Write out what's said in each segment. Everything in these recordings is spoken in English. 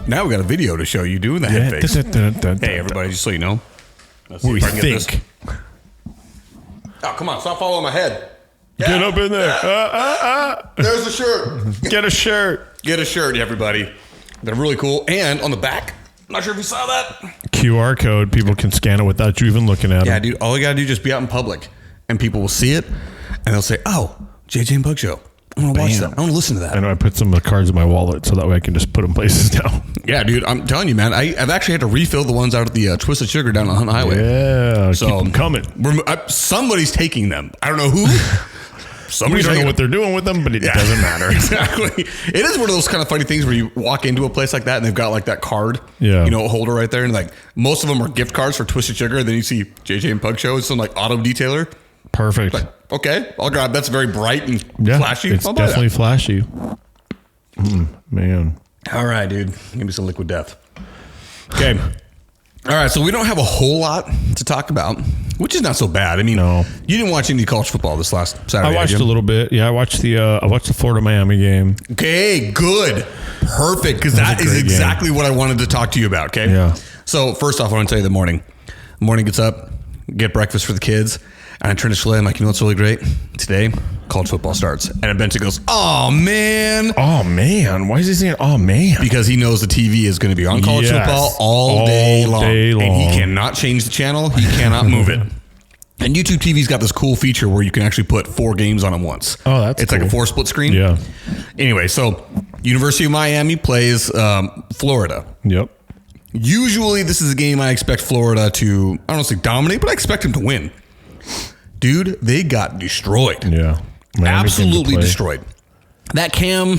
Now we got a video to show you doing the head face. Hey, everybody, just so you know. What do we think? Oh, come on. Stop following my head. Yeah. Get up in there. There's a shirt. Get a shirt. Get a shirt, everybody. They're really cool. And on the back, I'm not sure if you saw that. QR code. People can scan it without you even looking at it. Yeah, dude. All you got to do is just be out in public. And people will see it. And they'll say, oh, JJ and Pug Show. I want to watch that. I want to listen to that. I know I put some of the cards in my wallet so that way I can just put them places now. Yeah, dude. I'm telling you, man. I've actually had to refill the ones out at the Twisted Sugar down on the highway. Yeah. So, keep them coming. Somebody's taking them. I don't know who. We don't know what they're doing with them, but it doesn't matter. Exactly. It is one of those kind of funny things where you walk into a place like that and they've got like that card, holder right there. And like most of them are gift cards for Twisted Sugar. And then you see JJ and Pug Show. It's some like auto detailer. Perfect. Like, okay, I'll grab. That's very bright and flashy. It's definitely flashy. Man. All right, dude. Give me some liquid death. Okay. All right, so we don't have a whole lot to talk about, which is not so bad. I mean, you didn't watch any college football this last Saturday. I watched a little bit. Yeah, I watched the Florida Miami game. Okay, good, perfect, because that is exactly what I wanted to talk to you about. Okay. Yeah. So first off, I want to tell you the morning. Morning gets up, get breakfast for the kids. And I turn to Shalay, I'm like, you know what's really great? Today, college football starts. And Benson goes, oh, man. Oh, man. Why is he saying, oh, man? Because he knows the TV is going to be on college football all day long. And he cannot change the channel. He cannot move it. And YouTube TV's got this cool feature where you can actually put 4 games on it once. Oh, that's It's cool. like a 4 split screen. Yeah. Anyway, so University of Miami plays Florida. Yep. Usually, this is a game I expect Florida to, I don't want to say dominate, but I expect them to win. Dude, they got destroyed. Yeah. Absolutely destroyed. That Cam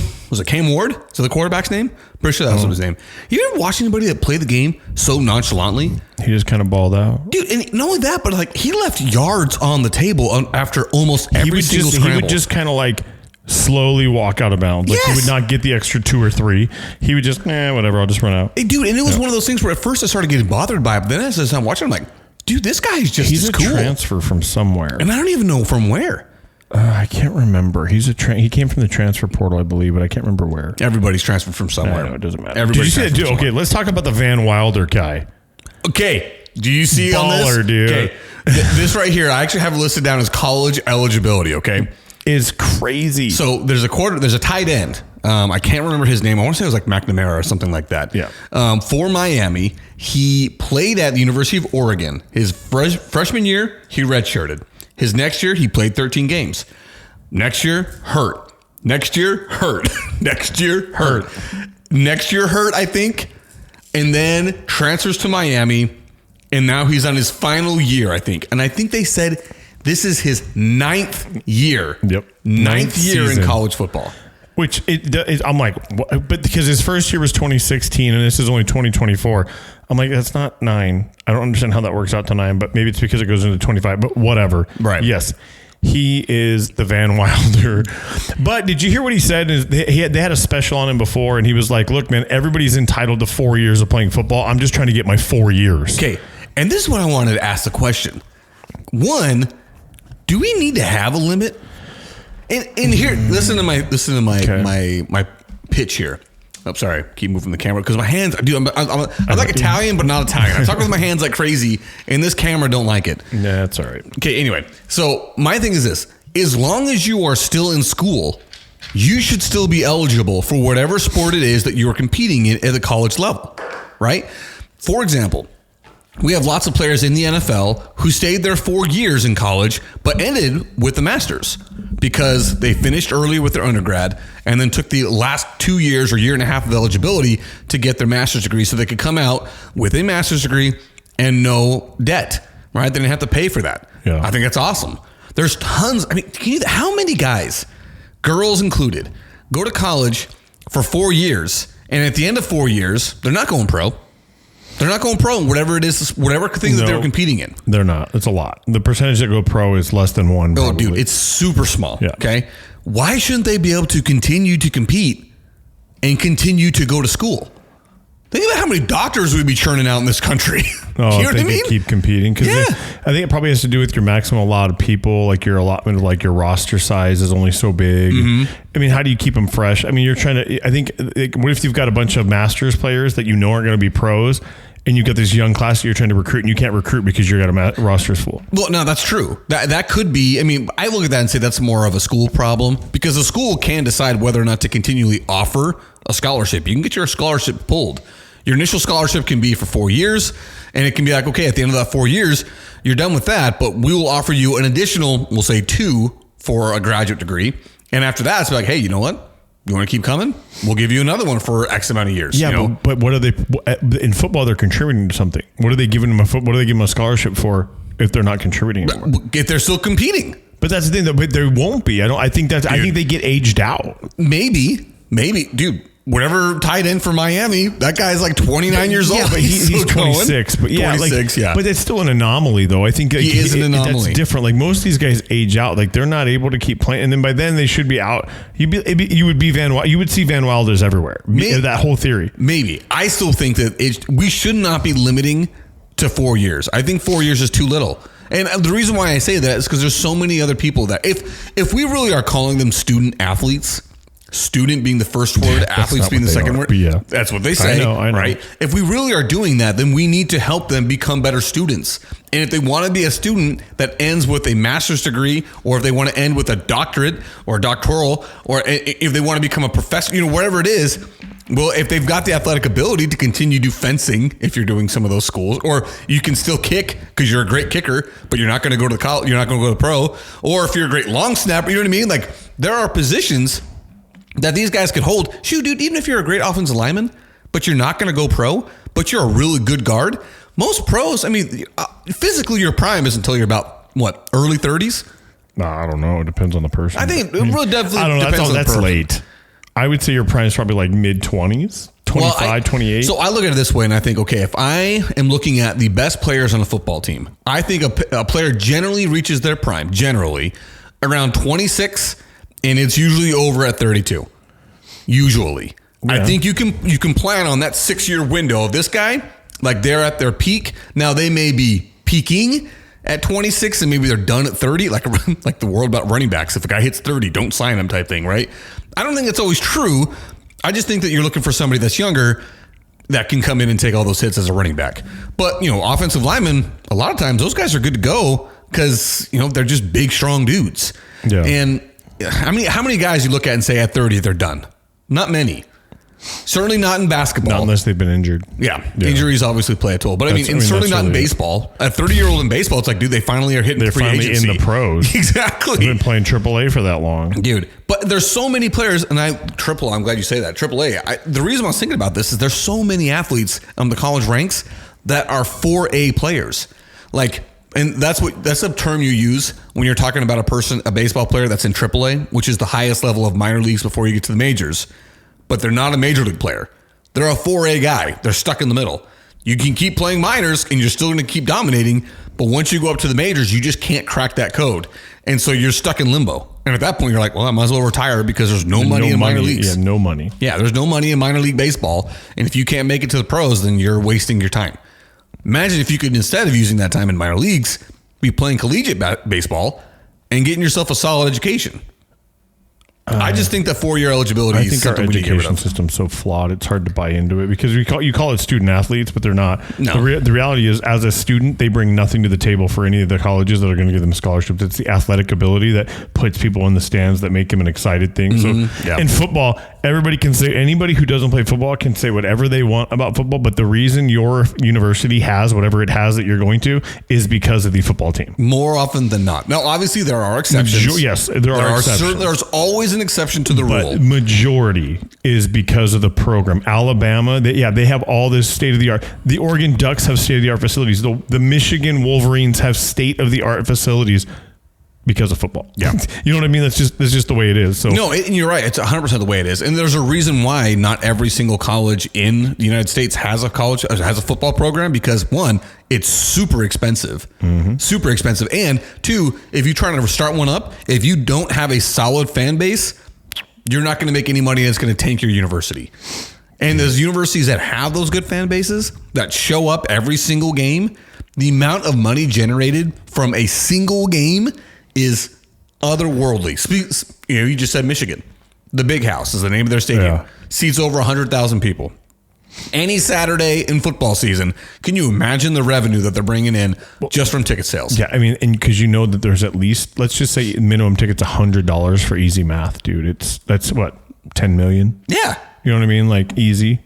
Ward? Is that the quarterback's name? Pretty sure that's what his name. You ever watch anybody that played the game so nonchalantly? He just kind of balled out. Dude, and not only that, but like he left yards on the table after almost every single scramble. He would just kind of like slowly walk out of bounds. Like he would not get the extra 2 or 3. He would just, whatever, I'll just run out. Hey, dude, and it was one of those things where at first I started getting bothered by it, but then as I'm watching, I'm like, dude, this guy's just He's a cool. transfer from somewhere. And I don't even know from where. I can't remember. He came from the transfer portal, I believe, but I can't remember where. Everybody's transferred from somewhere. No, it doesn't matter. Did you see that dude? Okay, let's talk about the Van Wilder guy. Okay. Do you see on this? Baller, dude. Okay. This right here, I actually have it listed down as college eligibility, okay? Is crazy. So there's a tight end. I can't remember his name. I want to say it was like McNamara or something like that. Yeah. For Miami, he played at the University of Oregon. His freshman year, he redshirted. His next year, he played 13 games. Next year, hurt. Next year, hurt. Next year, hurt. Next year, hurt, I think. And then transfers to Miami. And now he's on his final year, I think. And I think they said this is his 9th year. Yep. 9th year season in college football. Which I'm like, what? But because his first year was 2016 and this is only 2024. I'm like, that's not 9. I don't understand how that works out to 9, but maybe it's because it goes into 25, but whatever. Right. Yes. He is the Van Wilder. But did you hear what he said? They had a special on him before, and he was like, look, man, everybody's entitled to 4 years of playing football. I'm just trying to get my 4 years. Okay. And this is what I wanted to ask the question. One, do we need to have a limit? And here, listen to my pitch here. I'm sorry, keep moving the camera because my hands. Dude, I'm like Italian, but not Italian. I talk with my hands like crazy, and this camera don't like it. Yeah, that's all right. Okay, anyway, so my thing is this: as long as you are still in school, you should still be eligible for whatever sport it is that you are competing in at the college level, right? For example, we have lots of players in the NFL who stayed there 4 years in college, but ended with the Masters because they finished early with their undergrad and then took the last 2 years or year and a half of eligibility to get their master's degree so they could come out with a master's degree and no debt, right? They didn't have to pay for that. Yeah. I think that's awesome. There's tons. I mean, how many guys, girls included, go to college for 4 years and at the end of 4 years, they're not going pro. They're not going pro in whatever it is, whatever thing that they're competing in. They're not. It's a lot. The percentage that go pro is less than 1%. Oh, dude, it's super small. Yeah. Okay. Why shouldn't they be able to continue to compete and continue to go to school? Think about how many doctors we'd be churning out in this country. Oh, you know what I mean? Keep competing because Yeah. I think it probably has to do with your maximum allowed people, like your allotment of like your roster size is only so big. I mean, how do you keep them fresh? I mean, you're trying to. I think what if you've got a bunch of Masters players that you know aren't going to be pros, and you've got this young class that you're trying to recruit, and you can't recruit because you've got a roster's full. Well, no, that's true. That could be. I mean, I look at that and say that's more of a school problem because the school can decide whether or not to continually offer a scholarship. You can get your scholarship pulled. Your initial scholarship can be for 4 years, and it can be like, okay, at the end of that 4 years, you're done with that, but we will offer you an additional, we'll say 2 for a graduate degree. And after that, it's like, hey, you know what? You want to keep coming? We'll give you another one for X amount of years. Yeah, you know? but what are they in football? They're contributing to something. What are they giving them what are they giving them a scholarship for if they're not contributing anymore? If they're still competing. But that's the thing. But there won't be. I think they get aged out. Maybe, dude. Whatever tight end for Miami, that guy's like 29 years old. Yeah, but he's 26. But yeah, 26, yeah. But it's still an anomaly, though. I think he is an anomaly. That's different. Like most of these guys age out. Like they're not able to keep playing, and then by then they should be out. You would see Van Wilders everywhere. That whole theory. Maybe I still think that we should not be limiting to 4 years. I think 4 years is too little. And the reason why I say that is because there's so many other people that if we really are calling them student athletes. Student being the first word, athletes being the second word. Yeah. That's what they say. I know. Right? If we really are doing that, then we need to help them become better students. And if they want to be a student that ends with a master's degree, or if they want to end with a doctorate or a doctoral, or if they want to become a professor, whatever it is, well, if they've got the athletic ability to continue to do fencing, if you're doing some of those schools, or you can still kick because you're a great kicker, but you're not going to go to the college, you're not going to go to the pro, or if you're a great long snapper, you know what I mean? Like there are positions that these guys could hold. Shoot, dude, even if you're a great offensive lineman, but you're not going to go pro, but you're a really good guard. Most pros, I mean, physically your prime isn't until you're about, early 30s? No, I don't know. It depends on the person. I think it really definitely I don't know. depends on the person. That's late. I would say your prime is probably like mid-20s, 25, 28. So I look at it this way, and I think, okay, if I am looking at the best players on a football team, I think a player generally reaches their prime, around 26, and it's usually over at 32. Usually. Yeah. I think you can plan on that 6-year window of this guy, like they're at their peak. Now they may be peaking at 26 and maybe they're done at 30, like the world about running backs. If a guy hits 30, don't sign him type thing, right? I don't think it's always true. I just think that you're looking for somebody that's younger that can come in and take all those hits as a running back. But, offensive linemen, a lot of times those guys are good to go because, they're just big, strong dudes. Yeah. And how many guys you look at and say at 30 they're done? Not many. Certainly not in basketball. Not unless they've been injured. Yeah. Injuries obviously play a toll. But certainly not in baseball. A 30-year-old in baseball, it's like, dude, they finally are hitting free agency. They're finally in the pros. Exactly. They've been playing AAA for that long. Dude, but there's so many players, and I'm glad you say that, AAA. The reason I was thinking about this is there's so many athletes on the college ranks that are 4A players. And that's a term you use when you're talking about a baseball player that's in AAA, which is the highest level of minor leagues before you get to the majors. But they're not a major league player. They're a 4A guy. They're stuck in the middle. You can keep playing minors and you're still going to keep dominating. But once you go up to the majors, you just can't crack that code. And so you're stuck in limbo. And at that point, you're like, well, I might as well retire because there's no money in minor leagues. Yeah, no money. Yeah, there's no money in minor league baseball. And if you can't make it to the pros, then you're wasting your time. Imagine if you could, instead of using that time in minor leagues, be playing collegiate baseball and getting yourself a solid education. I just think that 4-year eligibility is something we need to get rid of. I think our education system's so flawed, it's hard to buy into it because you call it student athletes, but they're not. No. The reality is, as a student, they bring nothing to the table for any of the colleges that are going to give them scholarships. It's the athletic ability that puts people in the stands that make them an excited thing. Mm-hmm. So in football, anybody who doesn't play football can say whatever they want about football, but the reason your university has whatever it has that you're going to is because of the football team. More often than not. Now, obviously, there are exceptions. Yes, there are exceptions. There's always an exception to the rule. But majority is because of the program. Alabama, they have all this state-of-the-art. The Oregon Ducks have state-of-the-art facilities. The Michigan Wolverines have state-of-the-art facilities because of football. Yeah. You know what I mean? That's just the way it is. So no, and you're right. It's 100% the way it is. And there's a reason why not every single college in the United States has a football program, because one, it's super expensive. Mm-hmm. Super expensive. And two, if you're trying to start one up, if you don't have a solid fan base, you're not going to make any money, and it's going to tank your university. And those universities that have those good fan bases that show up every single game, the amount of money generated from a single game is otherworldly. You just said Michigan. The Big House is the name of their stadium. Yeah. Seats over 100,000 people. Any Saturday in football season, can you imagine the revenue that they're bringing in just from ticket sales? Yeah, I mean, and because you know that there's at least, let's just say minimum ticket's $100 for easy math, dude. That's what, 10 million? Yeah. You know what I mean? Like easy.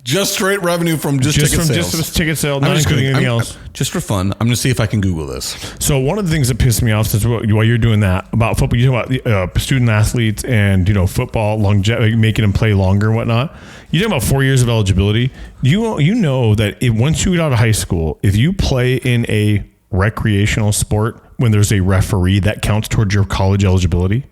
Just straight revenue from ticket sales. Just ticket sale, not including anything else. Just for fun, I'm going to see if I can Google this. So one of the things that pissed me off since while you're doing that about football, you talk about student athletes and football longevity, making them play longer and whatnot. You talk about 4 years of eligibility. You know that once you get out of high school, if you play in a recreational sport when there's a referee, that counts towards your college eligibility.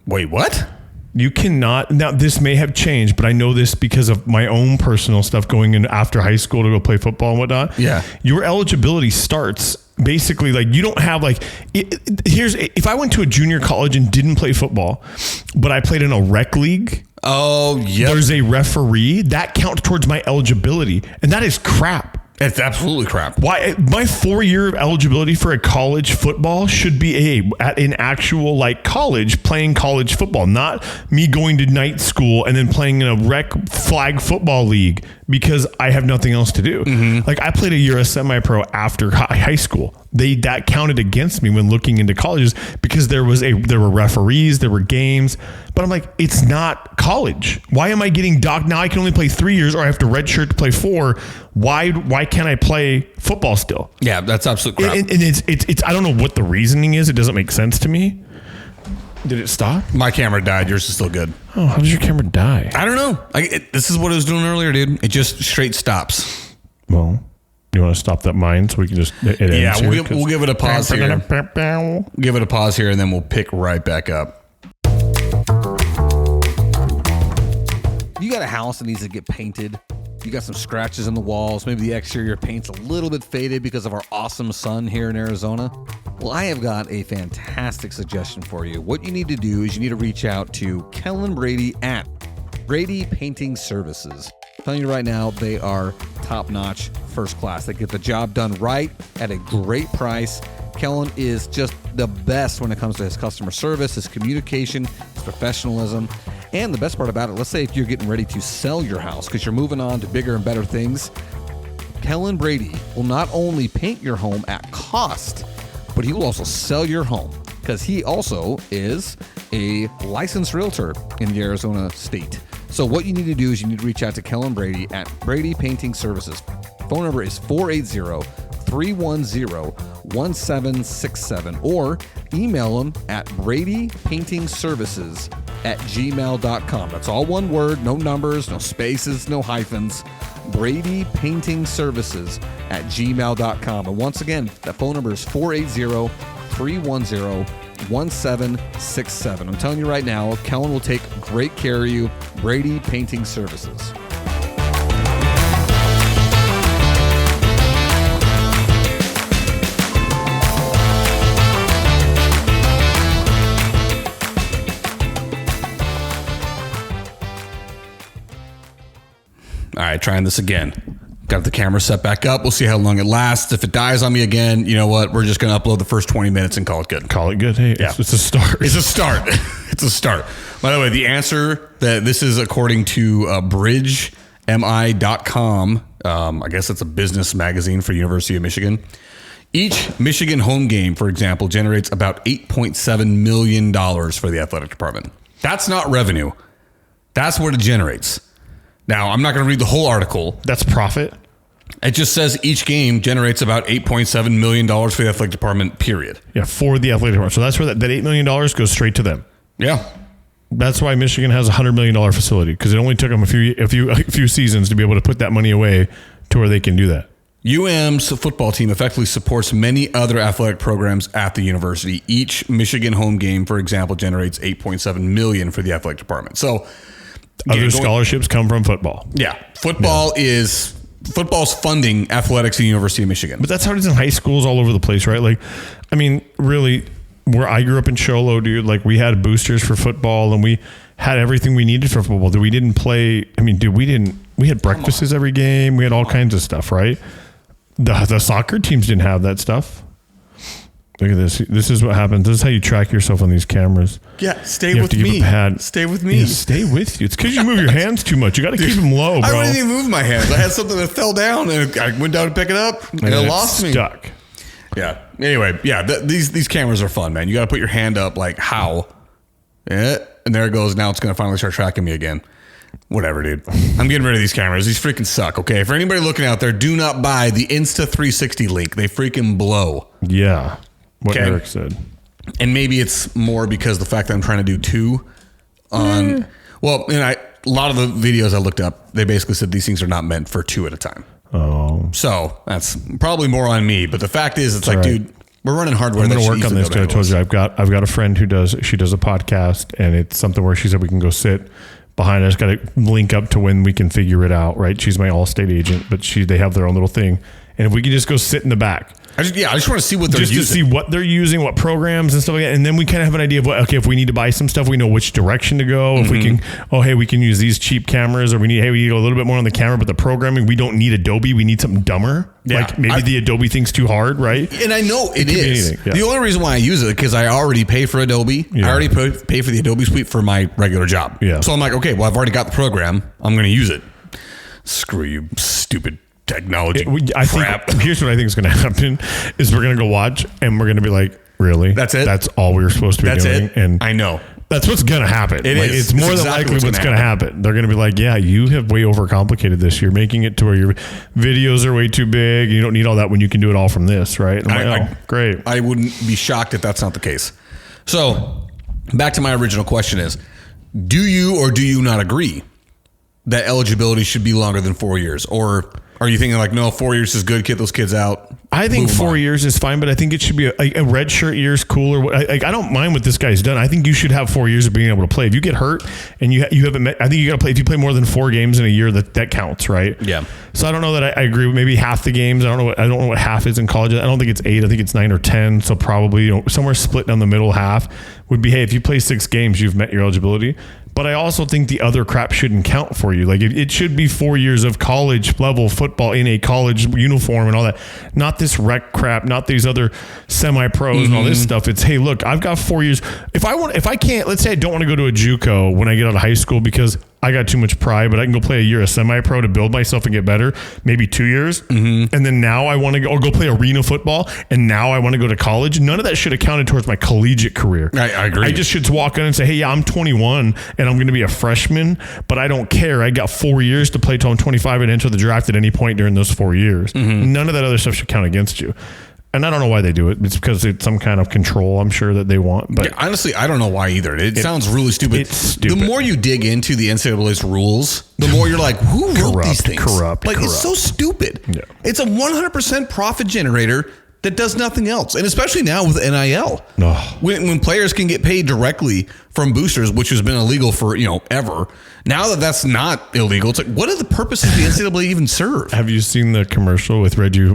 Wait, what? You cannot. Now, this may have changed, but I know this because of my own personal stuff going in after high school to go play football and whatnot. Yeah. Your eligibility starts basically like you don't have like, if I went to a junior college and didn't play football, but I played in a rec league. Oh, yeah. There's a referee that counts towards my eligibility. And that is crap. It's absolutely crap. Why my 4 year of eligibility for a college football should be at an actual like college playing college football, not me going to night school and then playing in a rec flag football league because I have nothing else to do. Mm-hmm. Like I played a year as semi-pro after high school. That counted against me when looking into colleges because there were referees, there were games, but I'm like, it's not college. Why am I getting docked? Now I can only play 3 years or I have to redshirt to play 4. Why can't I play football still? Yeah, that's absolute crap. And it's I don't know what the reasoning is. It doesn't make sense to me. Did it stop? My camera died. Yours is still good. Oh, how does your camera die? I don't know. This is what it was doing earlier, dude. It just straight stops. Well, you want to stop that mine so we can just yeah, we'll give it a pause here. Give it a pause here, and then we'll pick right back up. You got a house that needs to get painted. You got some scratches in the walls. Maybe the exterior paint's a little bit faded because of our awesome sun here in Arizona. Well, I have got a fantastic suggestion for you. What you need to do is you need to reach out to Kellen Brady at Brady Painting Services. I'm telling you right now, they are top-notch, first class. They get the job done right at a great price. Kellen is just the best when it comes to his customer service, his communication, his professionalism. And the best part about it, let's say if you're getting ready to sell your house because you're moving on to bigger and better things, Kellen Brady will not only paint your home at cost, but he will also sell your home because he also is a licensed realtor in the Arizona state. So what you need to do is you need to reach out to Kellen Brady at Brady Painting Services. Phone number is 480-310-1767 or email them at bradypaintingservices@gmail.com. That's all one word, no numbers, no spaces, no hyphens. bradypaintingservices@gmail.com. And once again, that phone number is 480-310-1767. I'm telling you right now, Kellen will take great care of you. Brady Painting Services. All right, trying this again. Got the camera set back up. We'll see how long it lasts. If it dies on me again, you know what? We're just going to upload the first 20 minutes and call it good. Call it good. Hey, yeah. It's a start. It's a start. It's a start. By the way, the answer that this is according to bridgemi.com. I guess it's a business magazine for University of Michigan. Each Michigan home game, for example, generates about $8.7 million for the athletic department. That's not revenue. That's what it generates. Now, I'm not going to read the whole article. That's profit. It just says each game generates about $8.7 million for the athletic department, period. Yeah, for the athletic department. So that's where that $8 million goes straight to them. Yeah. That's why Michigan has a $100 million facility, because it only took them a few seasons to be able to put that money away to where they can do that. UM's football team effectively supports many other athletic programs at the university. Each Michigan home game, for example, generates $8.7 million for the athletic department. So other scholarships come from football. Yeah. Football's funding athletics at the University of Michigan. But that's how it is in high schools all over the place, right? Like, I mean, really, where I grew up in Cholo, dude, like we had boosters for football and we had everything we needed for football. We didn't play. I mean, dude, we had breakfasts every game. We had all kinds of stuff, right? The soccer teams didn't have that stuff. Look at this. This is what happens. This is how you track yourself on these cameras. Yeah, stay with me. Stay with me. Yeah, stay with you. It's because you move your hands too much. You got to keep them low, bro. I didn't even move my hands. I had something that fell down, and I went down to pick it up, and it lost me. Stuck. Yeah. Anyway, yeah, these cameras are fun, man. You got to put your hand up, like how? Yeah, and there it goes. Now it's going to finally start tracking me again. Whatever, dude. I'm getting rid of these cameras. These freaking suck, okay? For anybody looking out there, do not buy the Insta360 link. They freaking blow. Yeah. What Eric said. And maybe it's more because the fact that I'm trying to do two on... Well, and a lot of the videos I looked up, they basically said these things are not meant for two at a time. Oh. So that's probably more on me. But the fact is, it's like, dude, we're running hardware. I'm going to work on this. I told you, I've got a friend who does a podcast, and it's something where she said we can go sit behind us. Got to link up to when we can figure it out, right? She's my Allstate agent, but they have their own little thing. And if we can just go sit in the back. I just want to see what they're using. Just to see what they're using, what programs and stuff like that. And then we kind of have an idea of if we need to buy some stuff, we know which direction to go. If we can, we can use these cheap cameras, or we need a little bit more on the camera, but the programming, we don't need Adobe. We need something dumber. Yeah. Like maybe the Adobe thing's too hard, right? And I know it is. Yeah. The only reason why I use it because I already pay for Adobe. Yeah. I already pay for the Adobe suite for my regular job. Yeah. So I'm like, okay, well, I've already got the program. I'm going to use it. Screw you, stupid technology crap. Here's what I think is going to happen is we're going to go watch and we're going to be like, really? That's it? That's all we were supposed to be doing? That's it? And I know. That's what's going to happen. It's more than likely what's going to happen. They're going to be like, yeah, you have way overcomplicated this. You're making it to where your videos are way too big. You don't need all that when you can do it all from this, right? Great. I wouldn't be shocked if that's not the case. So back to my original question is, do you or do you not agree that eligibility should be longer than 4 years? Or are you thinking like, no, 4 years is good, get those kids out? I think 4 years is fine, but I think it should be a red shirt year is cooler. I don't mind what this guy's done. I think you should have 4 years of being able to play. If you get hurt and you haven't met, I think you got to play. If you play more than 4 games in a year, that counts, right? Yeah. So I don't know that I agree with maybe half the games. I don't know what half is in college. I don't think it's 8. I think it's 9 or 10. So probably somewhere split down the middle half would be, hey, if you play 6 games, you've met your eligibility. But I also think the other crap shouldn't count for you. Like it should be 4 years of college level football in a college uniform and all that. Not this rec crap, not these other semi-pros and all this stuff. It's, hey, look, I've got 4 years. If I can't, let's say I don't want to go to a JUCO when I get out of high school because I got too much pride, but I can go play a year of semi-pro to build myself and get better, maybe 2 years. And then now I want to go play arena football, and now I want to go to college. None of that should have counted towards my collegiate career. I agree. I just should walk in and say, hey, yeah, I'm 21 and I'm going to be a freshman, but I don't care. I got 4 years to play till I'm 25 and enter the draft at any point during those 4 years. None of that other stuff should count against you. And I don't know why they do it. It's because it's some kind of control, I'm sure, that they want. But honestly, I don't know why either. It sounds really stupid. It's stupid. The more you dig into the NCAA's rules, the more you're like, who wrote these things? It's so stupid. Yeah. It's a 100% profit generator that does nothing else. And especially now with NIL. When players can get paid directly from boosters, which has been illegal for, ever. Now that that's not illegal, it's like, what are the purposes the NCAA even serve? Have you seen the commercial with Reggie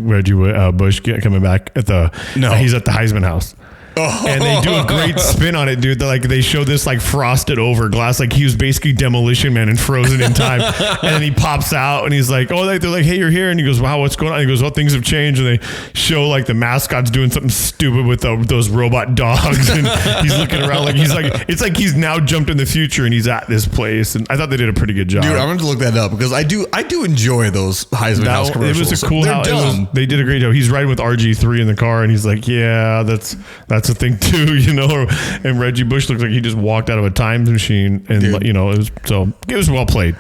Bush coming back at No. He's at the Heisman House. And they do a great spin on it, dude. They show this frosted over glass, like he was basically Demolition Man and frozen in time. And then he pops out and he's like, they're like, hey, you're here. And he goes, wow, what's going on? And he goes, well, things have changed. And they show the mascot's doing something stupid with those robot dogs. And he's looking around it's like he's now jumped in the future and he's at this place. And I thought they did a pretty good job. Dude, I'm going to look that up because I do enjoy those Heisman House commercials. It was a cool house. They did a great job. He's riding with RG3 in the car and he's like, yeah, that's a thing too, and Reggie Bush looks like he just walked out of a time machine, and it was well played.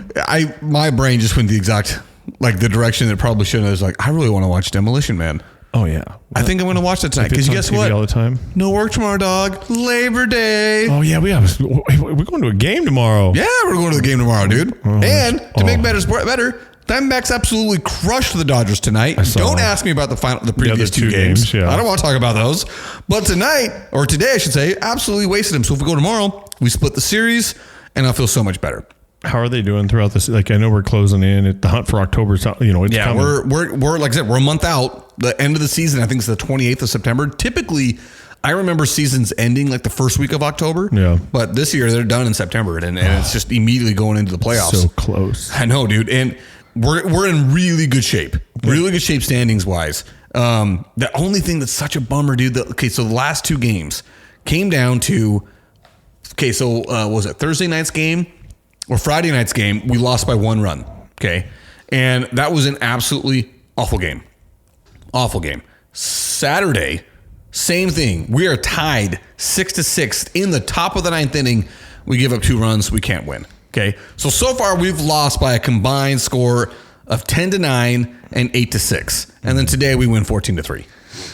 My brain just went the exact the direction that it probably shouldn't. I was like, I really want to watch Demolition Man. Oh yeah, I think I'm going to watch that tonight because guess TV what? All the time. No work tomorrow, dog. Labor Day. Oh yeah, we're going to a game tomorrow. Yeah, we're going to the game tomorrow, dude. And to make better, Diamondbacks absolutely crushed the Dodgers tonight. Don't ask me about the previous two games. Yeah. I don't want to talk about those. But today, I should say, absolutely wasted them. So if we go tomorrow, we split the series, and I'll feel so much better. How are they doing throughout this? I know we're closing in at the hunt for October. It's coming. We're like I said, we're a month out. The end of the season, I think, is the 28th of September. Typically, I remember seasons ending like the first week of October. Yeah. But this year they're done in September, and it's just immediately going into the playoffs. So close. I know, dude. And we're in really good shape. Really good shape standings wise. The only thing that's such a bummer, dude. So the last 2 games came down to. Okay, so was it Thursday night's game or Friday night's game? We lost by 1 run. Okay, and that was an absolutely awful game. Awful game. Saturday, same thing. We are tied 6-6 in the top of the 9th inning. We give up 2 runs. We can't win. Okay, so far we've lost by a combined score of 10-9 and 8-6, and then today we win 14-3.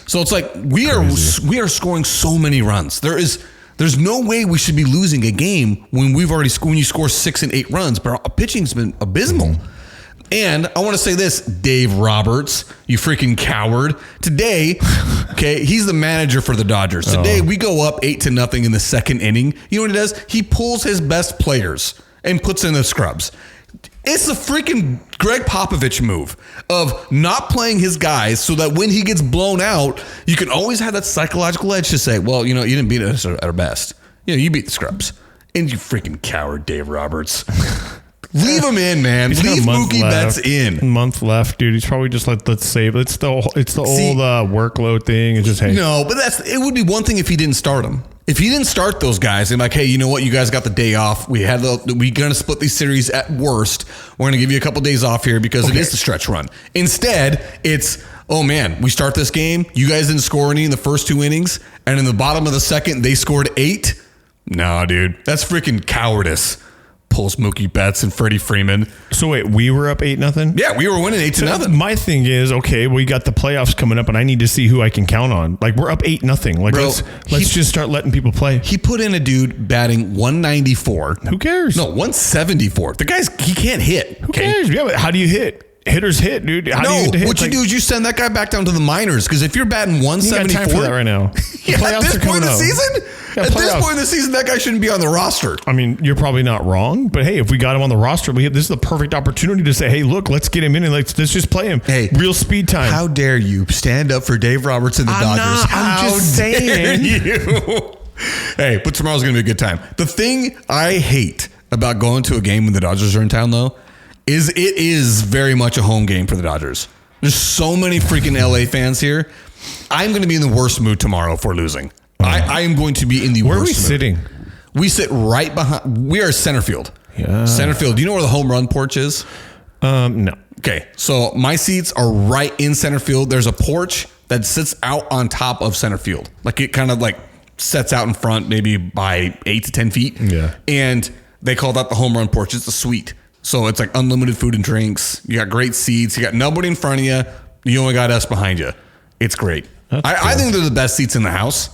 So it's like we are scoring so many runs. There's no way we should be losing a game when when you score 6 and 8 runs, but our pitching's been abysmal. And I want to say this, Dave Roberts, you freaking coward. Today, okay, he's the manager for the Dodgers. Today, we go up 8-0 in the 2nd inning. You know what he does? He pulls his best players and puts in the scrubs. It's the freaking Greg Popovich move of not playing his guys so that when he gets blown out, you can always have that psychological edge to say, well, you didn't beat us at our best. You beat the scrubs. And you freaking coward, Dave Roberts. Leave him in, man. Leave Mookie Betts in. A month left, dude. He's probably just like, let's save. It's the old workload thing. It's just, hey. No, but it would be one thing if he didn't start him. If he didn't start those guys and like, hey, you know what? You guys got the day off. We're going to split these series at worst. We're going to give you a couple days off here because it is the stretch run. Instead, it's, oh man, we start this game. You guys didn't score any in the first 2 innings. And in the bottom of the 2nd, they scored 8. No, dude, that's freaking cowardice. Pulls Mookie Betts and Freddie Freeman. So wait, we were up 8-0? Yeah, we were winning 8-0. My thing is, okay, we got the playoffs coming up and I need to see who I can count on. Like we're up 8-0. Like bro, let's just start letting people play. He put in a dude batting 194. Who cares? No, 174. The guy's, he can't hit. Who cares? Yeah, but how do you hit? Hitters hit, dude. What you do is you send that guy back down to the minors because if you're batting 174, you got time for that right now. At this point in the season, this point in the season, that guy shouldn't be on the roster. I mean, you're probably not wrong, but hey, if we got him on the roster, this is the perfect opportunity to say, hey, look, let's get him in and let's just play him. Hey, real speed time. How dare you stand up for Dave Roberts and the Dodgers? I'm just saying. You? Hey, but tomorrow's gonna be a good time. The thing I hate about going to a game when the Dodgers are in town, though, is it is very much a home game for the Dodgers. There's so many freaking LA fans here. I'm going to be in the worst mood tomorrow if we're losing. I am going to be in the worst mood. Where are we sitting? We sit right behind. We are center field. Yeah. Center field. Do you know where the home run porch is? No. Okay. So my seats are right in center field. There's a porch that sits out on top of center field. Like it kind of like sets out in front maybe by 8 to 10 feet. Yeah. And they call that the home run porch. It's a suite. So it's like unlimited food and drinks. You got great seats. You got nobody in front of you. You only got us behind you. It's great. I think they're the best seats in the house,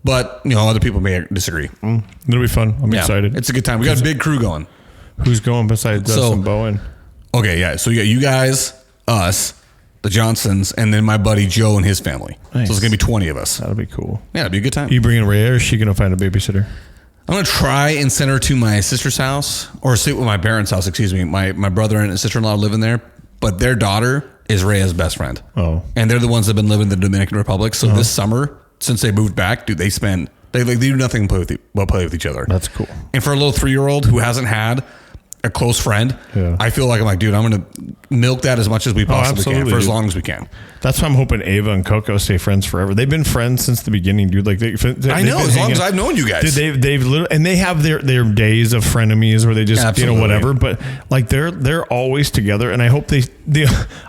but other people may disagree. It'll be fun. I'm excited. It's a good time. We got a big crew going. Who's going besides us and Bowen? Okay, yeah. So you got you guys, us, the Johnsons, and then my buddy Joe and his family. Nice. So it's gonna be 20 of us. That'll be cool. Yeah, it'll be a good time. You bringing Rhea, or is she gonna find a babysitter? I'm going to try and send her to my sister's house or sleep with my parents' house. Excuse me. My brother and sister-in-law live in there, but their daughter is Rhea's best friend. Oh. And they're the ones that have been living in the Dominican Republic. So this summer, since they moved back, dude, they do nothing but play with each other. That's cool. And for a little 3-year-old who hasn't had a close friend, I feel like I'm like, dude, I'm going to milk that as much as we possibly can for as long as we can. That's why I'm hoping Ava and Coco stay friends forever. They've been friends since the beginning, dude. Like I know, as long as I've known you guys. Dude, they've literally, and they have their days of frenemies where they just whatever. But like they're always together, and I hope they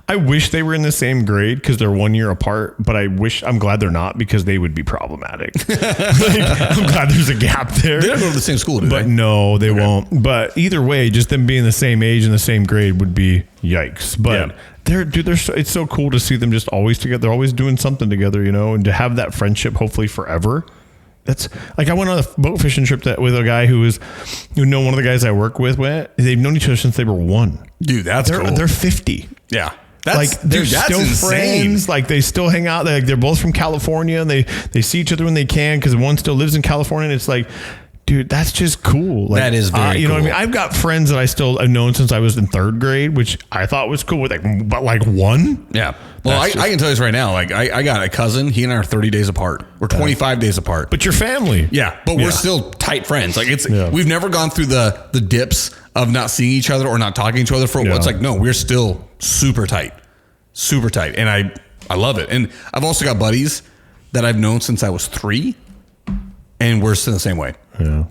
I wish they were in the same grade because they're 1 year apart. But I'm glad they're not because they would be problematic. I'm glad there's a gap there. They don't go to the same school, do they? But no, they won't. But either way, just them being the same age and the same grade would be yikes. But it's so cool to see them just always together. They're always doing something together, and to have that friendship hopefully forever. That's like I went on a boat fishing trip with a guy one of the guys I work with. They've known each other since they were 1. Dude, that's cool. They're 50. Yeah. They're still insane. Friends. Like they still hang out. They're both from California and they see each other when they can because one still lives in California. And it's like, dude, that's just cool. Like, that is very you know cool. what I mean? I've got friends that I still have known since I was in 3rd grade, which I thought was cool. But like one? Yeah. Well, I can tell you this right now. Like, I got a cousin. He and I are 30 days apart. We're 25 days apart. But your family. Yeah. But we're still tight friends. Like, we've never gone through the dips of not seeing each other or not talking to each other for it's like, no, we're still super tight. Super tight. And I love it. And I've also got buddies that I've known since I was 3. And we're still the same way. Yeah.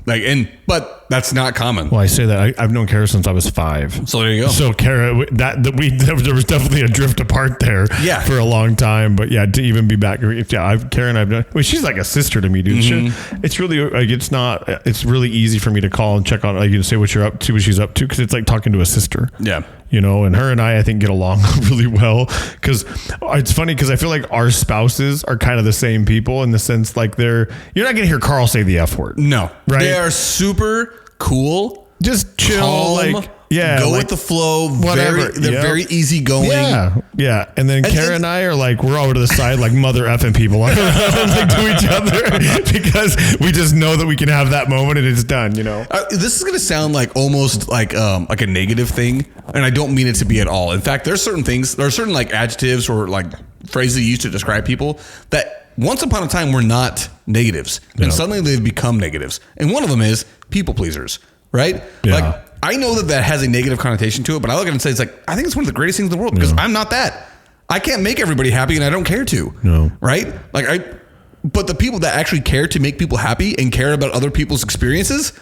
But that's not common. Well, I say that I've known Kara since I was 5. So there you go. So Kara, there was definitely a drift apart there. Yeah. For a long time, but yeah, to even be back. Yeah, Kara and I've known. Well, she's like a sister to me, dude. It's really like it's really easy for me to call and check on, like, you say what you're up to, what she's up to, because it's like talking to a sister. Yeah. You know, and her and I think, get along really well, because it's funny because I feel like our spouses are kind of the same people in the sense, like, you're not going to hear Carl say the F word. No. Right? They are super cool. Just chill. Calm, like, yeah. Go like, with the flow. Whatever. They're very easygoing. Yeah. Yeah. And then Kara and I are like, we're over to the side, like mother effing people like, to each other, because we just know that we can have that moment and it's done, you know? This is going to sound like almost like a negative thing. And I don't mean it to be at all. In fact, there are certain like adjectives or like phrases used to describe people that once upon a time were not negatives. And suddenly they've become negatives. And one of them is people pleasers, right? Yeah. Like, I know that has a negative connotation to it, but I look at it and say, it's like, I think it's one of the greatest things in the world, because I'm not that. I can't make everybody happy, and I don't care to. No. Right? But the people that actually care to make people happy and care about other people's experiences,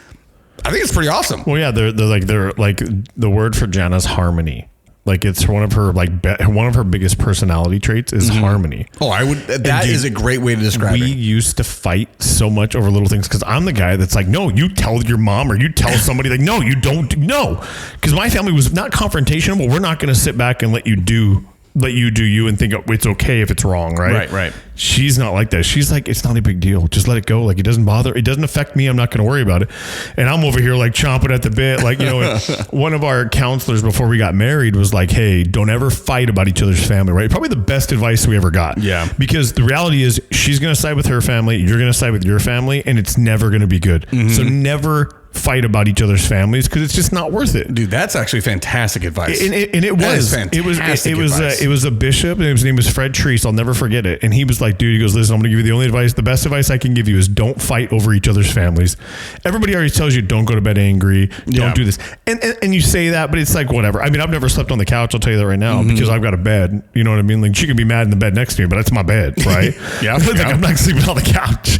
I think it's pretty awesome. Well, yeah, they're like the word for Jana's harmony. Like, it's one of her one of her biggest personality traits is harmony. Oh, that is a great way to describe it. We used to fight so much over little things, because I'm the guy that's like, no, you tell your mom, or you tell somebody, like, no, you don't. No, because my family was not confrontational. We're not going to sit back and let you do you and think it's okay if it's wrong, right? Right. She's not like that. She's like, it's not a big deal. Just let it go. Like, it doesn't bother. It doesn't affect me. I'm not going to worry about it. And I'm over here like chomping at the bit. Like, you know, one of our counselors before we got married was like, hey, don't ever fight about each other's family, right? Probably the best advice we ever got. Yeah. Because the reality is, she's going to side with her family. You're going to side with your family, and it's never going to be good. So never fight about each other's families, because it's just not worth it. Dude, that's actually fantastic advice. And it was a bishop, and his name was Fred Treese. I'll never forget it. And he was like, dude, he goes, listen, I'm going to give you the best advice I can give you is don't fight over each other's families. Everybody already tells you, don't go to bed angry, don't do this. And you say that, but it's like, whatever. I mean, I've never slept on the couch, I'll tell you that right now, because I've got a bed. You know what I mean? Like, she can be mad in the bed next to me, but that's my bed, right? I'm not sleeping on the couch.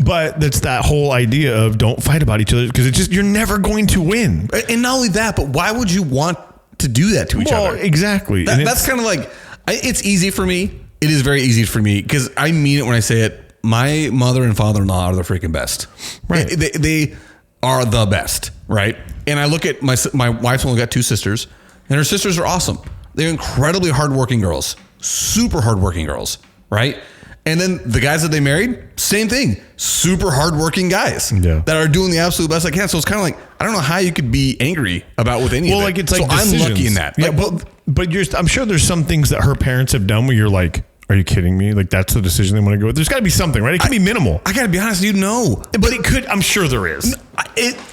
But that's that whole idea of don't fight about each other, because it's just, you're never going to win. And not only that, but why would you want to do that to each other? Exactly. That's kind of like, it's easy for me. It is very easy for me, because I mean it when I say it. My mother and father-in-law are the freaking best. Right. They are the best, right? And I look at my wife's only got 2 sisters, and her sisters are awesome. They're incredibly hardworking girls, super hardworking girls, right? And then the guys that they married, same thing, super hardworking guys that are doing the absolute best I can. So it's kind of like, I don't know how you could be angry about with any of it. Well, like, it's like, so decisions. I'm lucky in that. Yeah, but I'm sure there's some things that her parents have done where you're like, are you kidding me? Like, that's the decision they want to go with. There's got to be something, right? It can be minimal. I got to be honest, dude, no. But it could, I'm sure there is.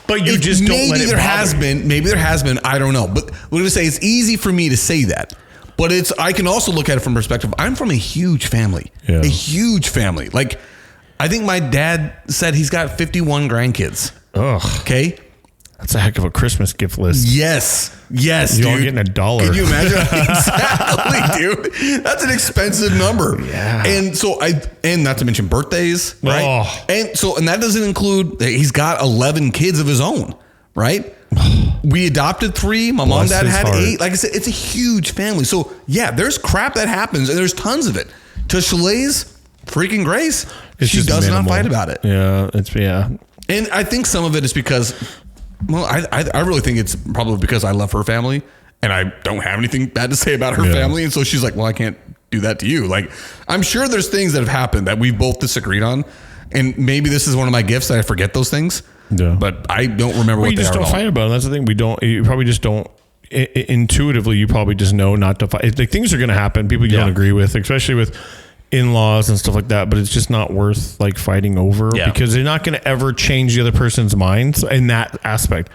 But you just don't let it bother you. Maybe there has been, I don't know. But we're going to say it's easy for me to say that. But I can also look at it from perspective. I'm from a huge family, a huge family. Like, I think my dad said he's got 51 grandkids. Ugh. Okay. That's a heck of a Christmas gift list. Yes, You're dude. all getting $1. Can you imagine? Exactly, dude. That's an expensive number. Yeah. And not to mention birthdays, right? Oh. And that doesn't include, he's got 11 kids of his own, right? We adopted 3. My mom and dad had 8. Like I said, it's a huge family. So yeah, there's crap that happens, and there's tons of it. To Shalea's freaking grace, she does not fight about it. Yeah, And I think some of it is because, well, I really think it's probably because I love her family, and I don't have anything bad to say about her family, and so she's like, well, I can't do that to you. Like, I'm sure there's things that have happened that we've both disagreed on, and maybe this is one of my gifts that I forget those things. Yeah. But I don't remember what they are. You just don't fight about it. That's the thing. You probably just don't. Intuitively, you probably just know not to fight. Like, things are going to happen. People you don't agree with, especially with in-laws and stuff like that, but it's just not worth like fighting over because they're not going to ever change the other person's mind in that aspect.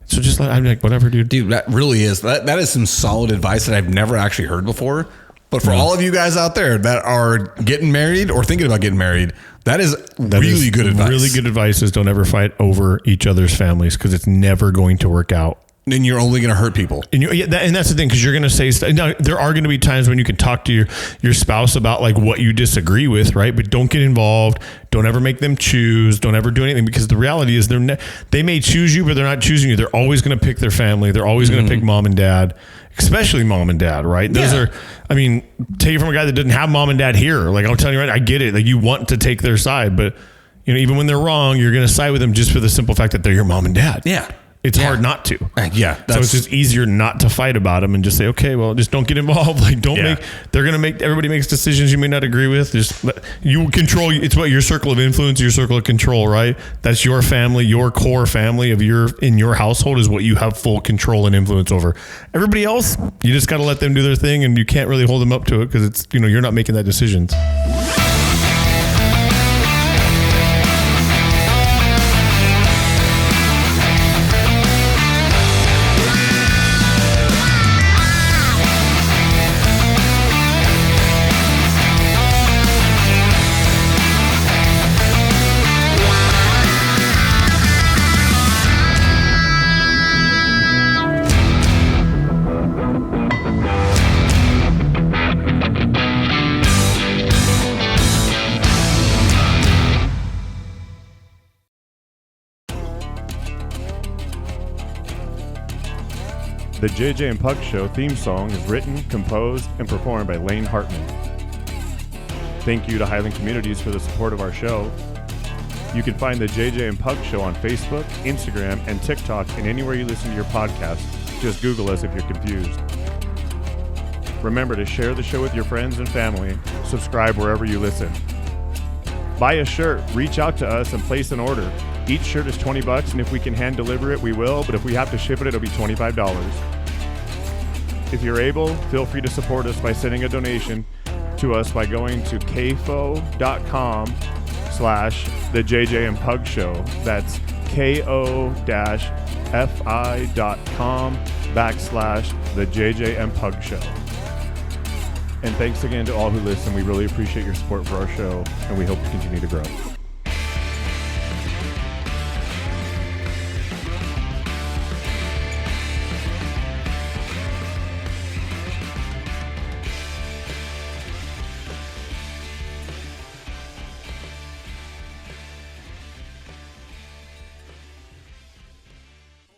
So just I'm like, whatever, dude. Dude, that really is that is some solid advice that I've never actually heard before. But for all of you guys out there that are getting married or thinking about getting married, that is really good advice. Really good advice is don't ever fight over each other's families because it's never going to work out. And you're only going to hurt people. And, and that's the thing, because you're going to say, now, there are going to be times when you can talk to your spouse about like what you disagree with, right? But don't get involved. Don't ever make them choose. Don't ever do anything, because the reality is they may choose you, but they're not choosing you. They're always going to pick their family. They're always going to pick mom and dad, especially mom and dad, right? Those are, I mean, take it from a guy that didn't have mom and dad here. Like, I'm telling you right, I get it. Like, you want to take their side, but even when they're wrong, you're going to side with them just for the simple fact that they're your mom and dad. Yeah. It's hard not to. So it's just easier not to fight about them and just say, okay, well, just don't get involved. Like, everybody makes decisions you may not agree with. You control, it's what your circle of influence, your circle of control, right? That's your family, your core family in your household is what you have full control and influence over. Everybody else, you just got to let them do their thing, and you can't really hold them up to it because it's, you're not making that decisions. The JJ and Pug Show theme song is written, composed, and performed by Lane Hartman. Thank you to Highland Communities for the support of our show. You can find the JJ and Pug Show on Facebook, Instagram, and TikTok, and anywhere you listen to your podcast. Just Google us if you're confused. Remember to share the show with your friends and family. Subscribe wherever you listen. Buy a shirt, reach out to us, and place an order. Each shirt is $20, and if we can hand deliver it, we will, but if we have to ship it, it'll be $25. If you're able, feel free to support us by sending a donation to us by going to kfo.com/the JJ and Pug Show. That's ko-fi.com/the JJ and Pug Show. And thanks again to all who listen. We really appreciate your support for our show, and we hope to continue to grow.